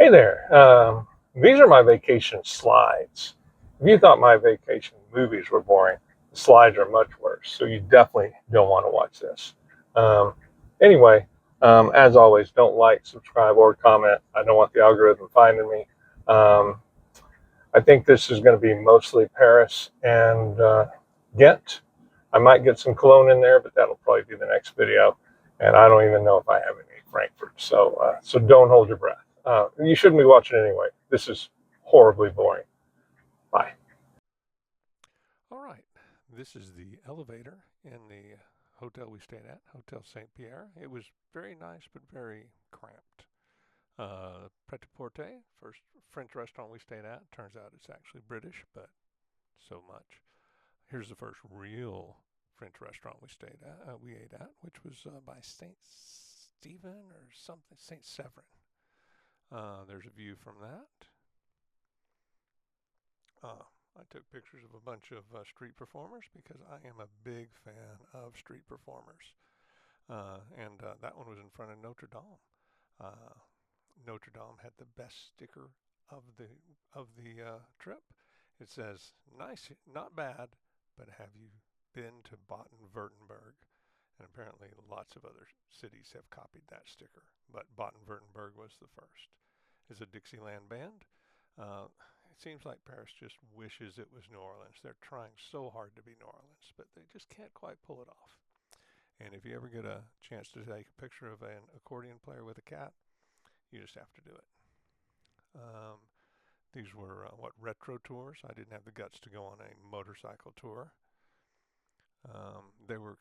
Hey there. These are my vacation slides. If you thought my vacation movies were boring, the slides are much worse. So you definitely don't want to watch this. Um, anyway, as always, don't like, subscribe, or comment. I don't want the algorithm finding me. Um, I think this is going to be mostly Paris and Ghent. I might get some Cologne in there, but that'll probably be the next video. And I don't even know if I have any Frankfurt. So don't hold your breath. You shouldn't be watching anyway. This is horribly boring. Bye. All right, this is the elevator in the hotel we stayed at, Hotel St. Pierre. It was very nice, but very cramped. Pret-a-Porter, first French restaurant we stayed at. Turns out it's actually British, but so much. Here's the first real French restaurant we ate at, which was by Saint Stephen or something, Saint Severin. There's a view from that. I took pictures of a bunch of street performers because I am a big fan of street performers. And that one was in front of Notre Dame. Uh, Notre Dame had the best sticker of the trip. It says, "Nice, not bad, but have you been to Baden-Württemberg?" And apparently, lots of other cities have copied that sticker, but Baden-Württemberg was the first. It's a Dixieland band. Uh, it seems like Paris just wishes it was New Orleans. They're trying so hard to be New Orleans, but they just can't quite pull it off. And if you ever get a chance to take a picture of an accordion player with a cat, you just have to do it. Um, these were retro tours. I didn't have the guts to go on a motorcycle tour. They were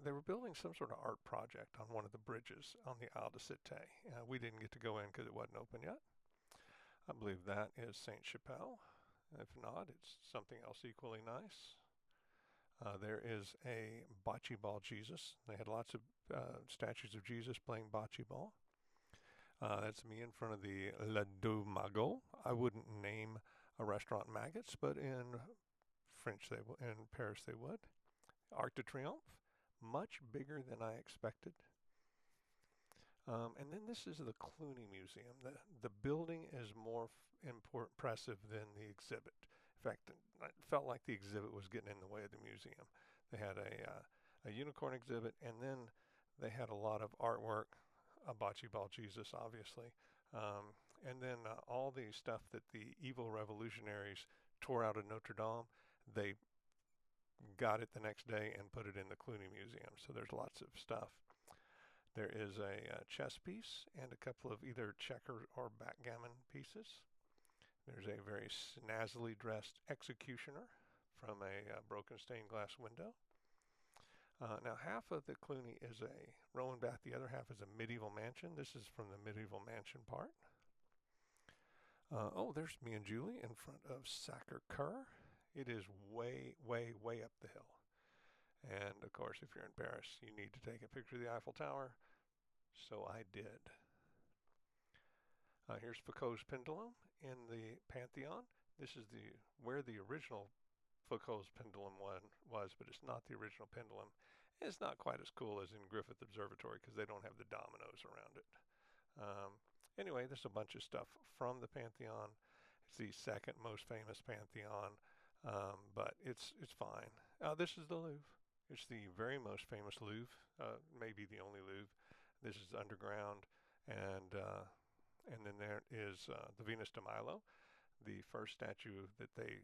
they were building some sort of art project on one of the bridges on the Isle de Cité. We didn't get to go in because it wasn't open yet. I believe that is Saint Chapelle. If not, it's something else equally nice. There is a bocce ball Jesus. They had lots of statues of Jesus playing bocce ball. That's me in front of the Le Deux Magots. I wouldn't name a restaurant Maggots, but in in Paris they would. Arc de Triomphe, much bigger than I expected. And then this is the Cluny Museum. The building is more impressive than the exhibit. In fact, it felt like the exhibit was getting in the way of the museum. They had a unicorn exhibit, and then they had a lot of artwork, a bocce ball Jesus, obviously, and then all the stuff that the evil revolutionaries tore out of Notre Dame. They got it the next day and put it in the Cluny Museum. So there's lots of stuff. There is a chess piece and a couple of either checker or backgammon pieces. There's a very snazzily dressed executioner from a broken stained glass window. Now, half of the Cluny is a Roman bath, the other half is a medieval mansion. This is from the medieval mansion part. Oh, there's me and Julie in front of Sacre Coeur. It is way, way, way up the hill. And of course, if you're in Paris, you need to take a picture of the Eiffel Tower. So I did. Here's Foucault's pendulum in the Pantheon. This is the where the original Foucault's pendulum one was, but it's not the original pendulum. It's not quite as cool as in Griffith Observatory because they don't have the dominoes around it. Um, anyway, there's a bunch of stuff from the Pantheon. It's the second most famous Pantheon, but it's fine. This is the Louvre. It's the very most famous Louvre, maybe the only Louvre. This is underground, and then there is the Venus de Milo, the first statue that they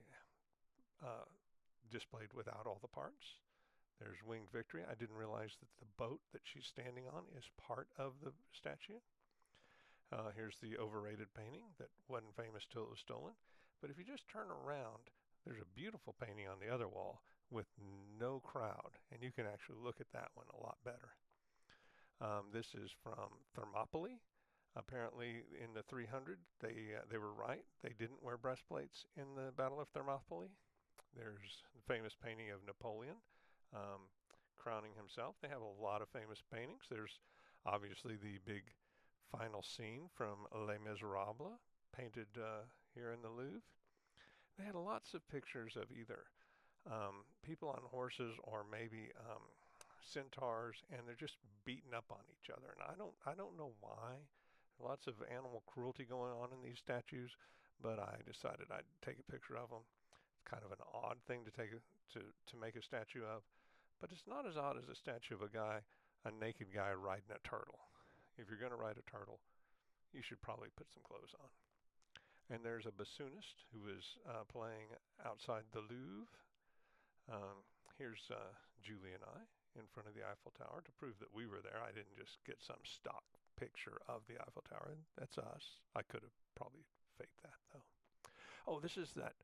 uh, displayed without all the parts. There's Winged Victory. I didn't realize that the boat that she's standing on is part of the statue. Here's the overrated painting that wasn't famous till it was stolen. But if you just turn around, there's a beautiful painting on the other wall with no crowd, and you can actually look at that one a lot better. This is from Thermopylae. Apparently, in the 300, they were right. They didn't wear breastplates in the Battle of Thermopylae. There's the famous painting of Napoleon crowning himself. They have a lot of famous paintings. There's obviously the big final scene from Les Miserables, painted here in the Louvre. They had lots of pictures of either people on horses or maybe centaurs, and they're just beating up on each other. And I don't know why. Lots of animal cruelty going on in these statues, but I decided I'd take a picture of them. It's kind of an odd thing to to make a statue of, but it's not as odd as a statue of a naked guy riding a turtle. If you're going to ride a turtle, you should probably put some clothes on. And there's a bassoonist who is playing outside the Louvre. Um, here's Julie and I in front of the Eiffel Tower to prove that we were there. I didn't just get some stock picture of the Eiffel Tower. That's us. I could have probably faked that though. Oh, this is that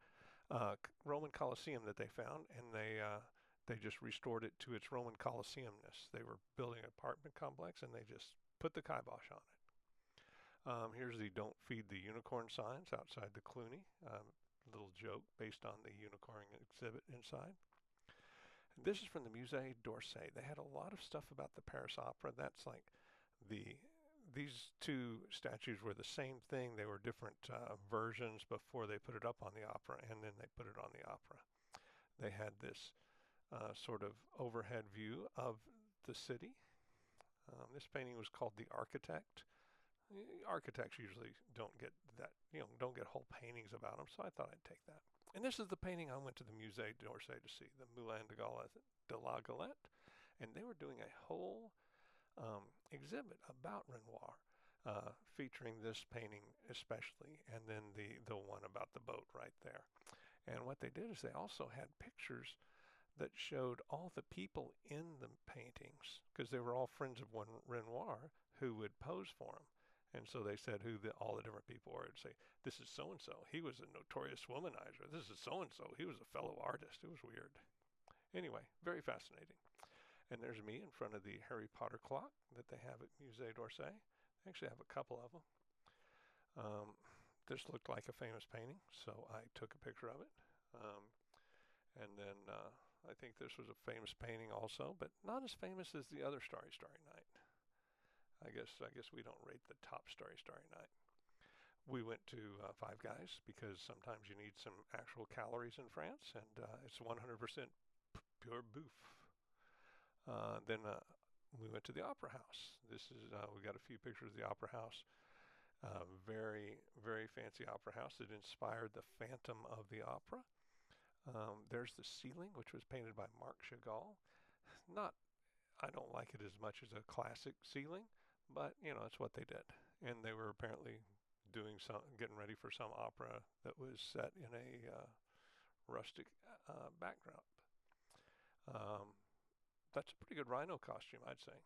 Roman Colosseum that they found, and they just restored it to its Roman Colosseumness. They were building an apartment complex, and they just put the kibosh on it. Here's the "Don't Feed the Unicorn" signs outside the Cluny. Little joke based on the unicorn exhibit inside. This is from the Musée d'Orsay. They had a lot of stuff about the Paris Opera. That's like the these two statues were the same thing. They were different versions before they put it up on the opera, and then they put it on the opera. They had this sort of overhead view of the city. This painting was called "The Architect." Architects usually don't get that, don't get whole paintings about them, so I thought I'd take that. And this is the painting I went to the Musée d'Orsay to see, the Moulin de la Galette, and they were doing a whole exhibit about Renoir, featuring this painting especially, and then the one about the boat right there. And what they did is they also had pictures that showed all the people in the paintings, because they were all friends of one Renoir who would pose for him. And so they said all the different people were. It'd say, this is so-and-so. He was a notorious womanizer. This is so-and-so. He was a fellow artist. It was weird. Anyway, very fascinating. And there's me in front of the Harry Potter clock that they have at Musée d'Orsay. They actually have a couple of them. This looked like a famous painting, so I took a picture of it. And then I think this was a famous painting also, but not as famous as the other Starry Starry Night. I guess we don't rate the top Starry Starry Night. We went to Five Guys because sometimes you need some actual calories in France, and it's 100% pure bouffe. Then we went to the Opera House. This is we got a few pictures of the Opera House. Very, very fancy opera house. It inspired the Phantom of the Opera. There's the ceiling, which was painted by Marc Chagall. I don't like it as much as a classic ceiling, but it's what they did. And they were apparently getting ready for some opera that was set in a rustic backdrop. That's a pretty good rhino costume, I'd say.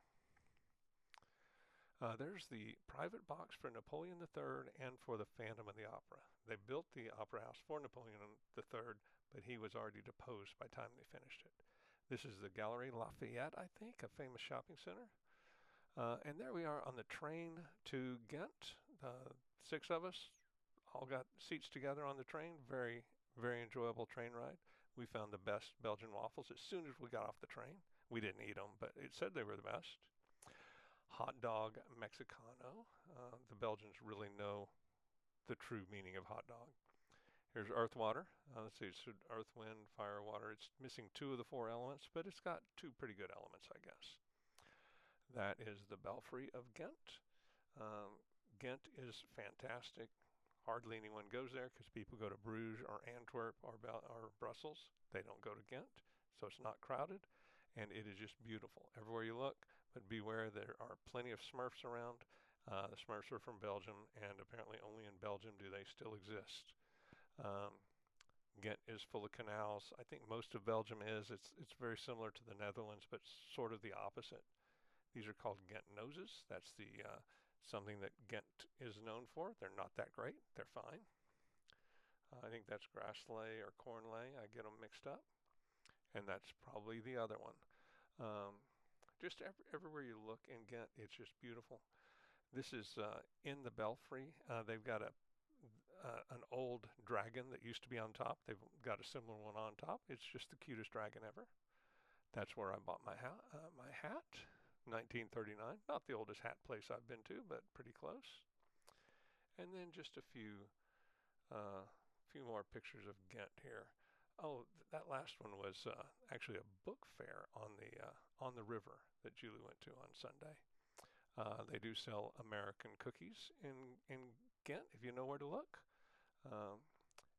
There's the private box for Napoleon III and for the Phantom of the Opera. They built the opera house for Napoleon III, but he was already deposed by the time they finished it. This is the Galerie Lafayette, I think, a famous shopping center. And there we are on the train to Ghent. 6 of us all got seats together on the train. Very, very enjoyable train ride. We found the best Belgian waffles as soon as we got off the train. We didn't eat them, but it said they were the best. Hot dog Mexicano. The Belgians really know the true meaning of hot dog. Here's earth, water. Let's see, it's earth, wind, fire, water. It's missing 2 of the 4 elements, but it's got 2 pretty good elements, I guess. That is the Belfry of Ghent. Ghent is fantastic. Hardly anyone goes there because people go to Bruges or Antwerp or Brussels. They don't go to Ghent, so it's not crowded, and it is just beautiful everywhere you look. But beware, there are plenty of Smurfs around. The Smurfs are from Belgium, and apparently only in Belgium do they still exist. Ghent is full of canals. I think most of Belgium is. It's very similar to the Netherlands, but sort of the opposite. These are called Ghent noses. That's something that Ghent is known for. They're not that great. They're fine. I think that's grasslay or cornlay. I get them mixed up. And that's probably the other one. Just everywhere you look in Ghent, it's just beautiful. This is in the Belfry. They've got an old dragon that used to be on top. They've got a similar one on top. It's just the cutest dragon ever. That's where I bought my hat. 1939. Not the oldest hat place I've been to, but pretty close. And then just a few more pictures of Ghent here. Oh, that last one was actually a book fair on the river that Julie went to on Sunday. They do sell American cookies in Ghent if you know where to look. Um,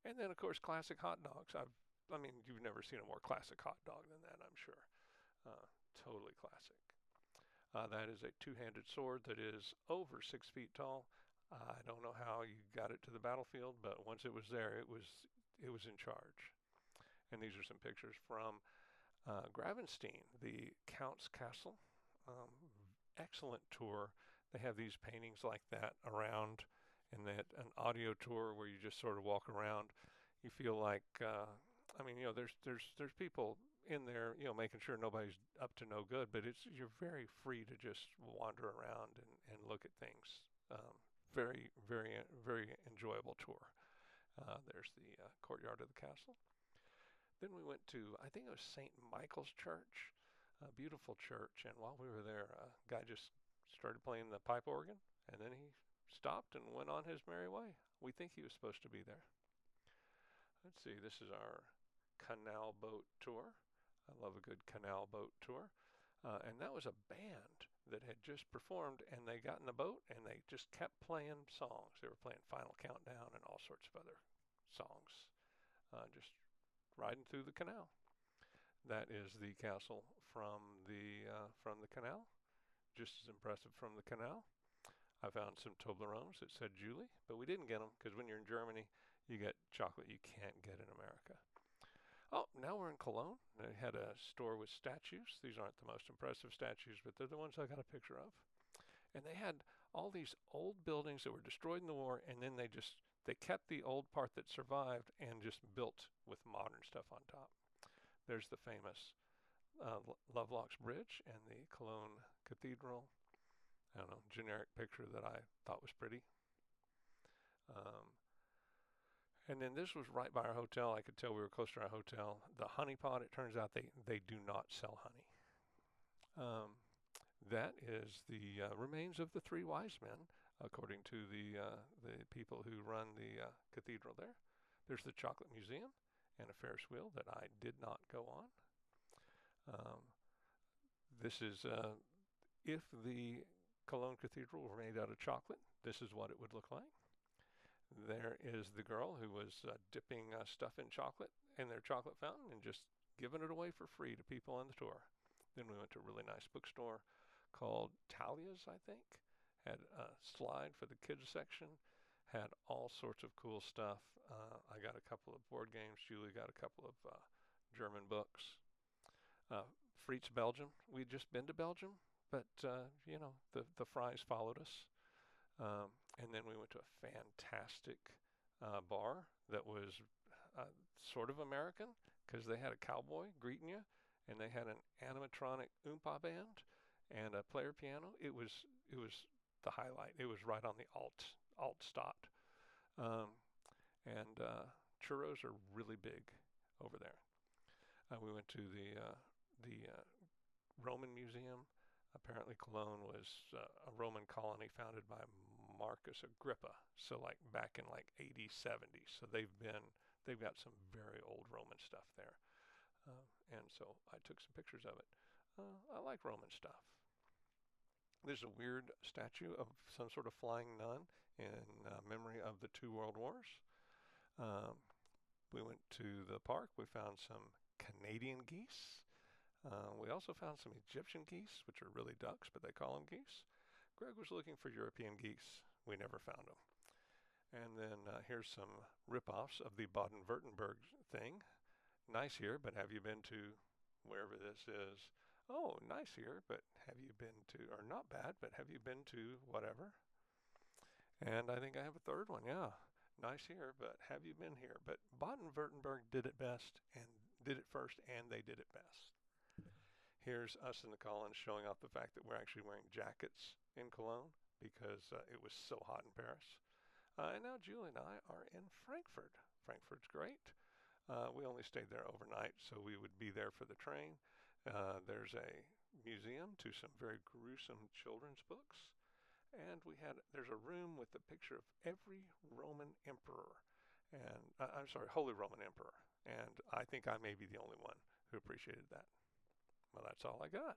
and then of course classic hot dogs. I mean you've never seen a more classic hot dog than that, I'm sure. Uh, totally classic. That is a two-handed sword that is over 6 feet tall. I don't know how you got it to the battlefield, but once it was there, it was in charge. And these are some pictures from Gravenstein, the Count's Castle. Um, Excellent tour. They have these paintings like that around, and that an audio tour where you just sort of walk around. You feel like, I mean, there's people in there, making sure nobody's up to no good, but you're very free to just wander around and look at things. Very, very, very enjoyable tour. There's the courtyard of the castle. Then we went to, I think it was St. Michael's Church, a beautiful church. And while we were there, a guy just started playing the pipe organ, and then he stopped and went on his merry way. We think he was supposed to be there. Let's see, this is our canal boat tour. I love a good canal boat tour. And that was a band that had just performed, and they got in the boat and they just kept playing songs. They were playing Final Countdown and all sorts of other songs, just riding through the canal. That is the castle from the canal. Just as impressive from the canal. I found some Toblerones that said Julie, but we didn't get them because when you're in Germany, you get chocolate you can't get in America. Oh, now we're in Cologne. They had a store with statues. These aren't the most impressive statues, but they're the ones I got a picture of. And they had all these old buildings that were destroyed in the war, and then they kept the old part that survived and just built with modern stuff on top. There's the famous Lovelocks Bridge and the Cologne Cathedral. I don't know, generic picture that I thought was pretty. Um, and then this was right by our hotel. I could tell we were close to our hotel. The honey pot, it turns out they do not sell honey. That is the remains of the three wise men, according to the people who run the cathedral there. There's the Chocolate Museum and a Ferris wheel that I did not go on. Um, this is if the Cologne Cathedral were made out of chocolate, this is what it would look like. There is the girl who was dipping stuff in chocolate in their chocolate fountain and just giving it away for free to people on the tour. Then we went to a really nice bookstore called Talia's, I think. Had a slide for the kids section. Had all sorts of cool stuff. I got a couple of board games. Julie got a couple of German books. Friet's Belgium. We'd just been to Belgium, but the fries followed us. And then we went to a fantastic bar that was sort of American because they had a cowboy greeting you, and they had an animatronic oompa band and a player piano. It was the highlight. It was right on the alt stop. Um, and churros are really big over there. We went to the Roman Museum. Apparently Cologne was a Roman colony founded by Marcus Agrippa, so like back in like 80, 70. So they've got some very old Roman stuff there. And so I took some pictures of it. I like Roman stuff. There's a weird statue of some sort of flying nun in memory of the two world wars. Um, we went to the park. We found some Canadian geese. We also found some Egyptian geese, which are really ducks, but they call them geese. Greg was looking for European geese. We never found them. And then here's some rip-offs of the Baden-Württemberg thing. Nice here, but have you been to wherever this is? Oh, nice here, but have you been to, or not bad, but have you been to whatever? And I think I have a third one, yeah. Nice here, but have you been here? But Baden-Württemberg did it best and did it first, and they did it best. Here's us in the Collins showing off the fact that we're actually wearing jackets in Cologne because it was so hot in Paris. And now Julie and I are in Frankfurt. Frankfurt's great. We only stayed there overnight, so we would be there for the train. There's a museum to some very gruesome children's books. And there's a room with a picture of every Roman emperor. And I'm sorry, Holy Roman Emperor. And I think I may be the only one who appreciated that. Well, that's all I got.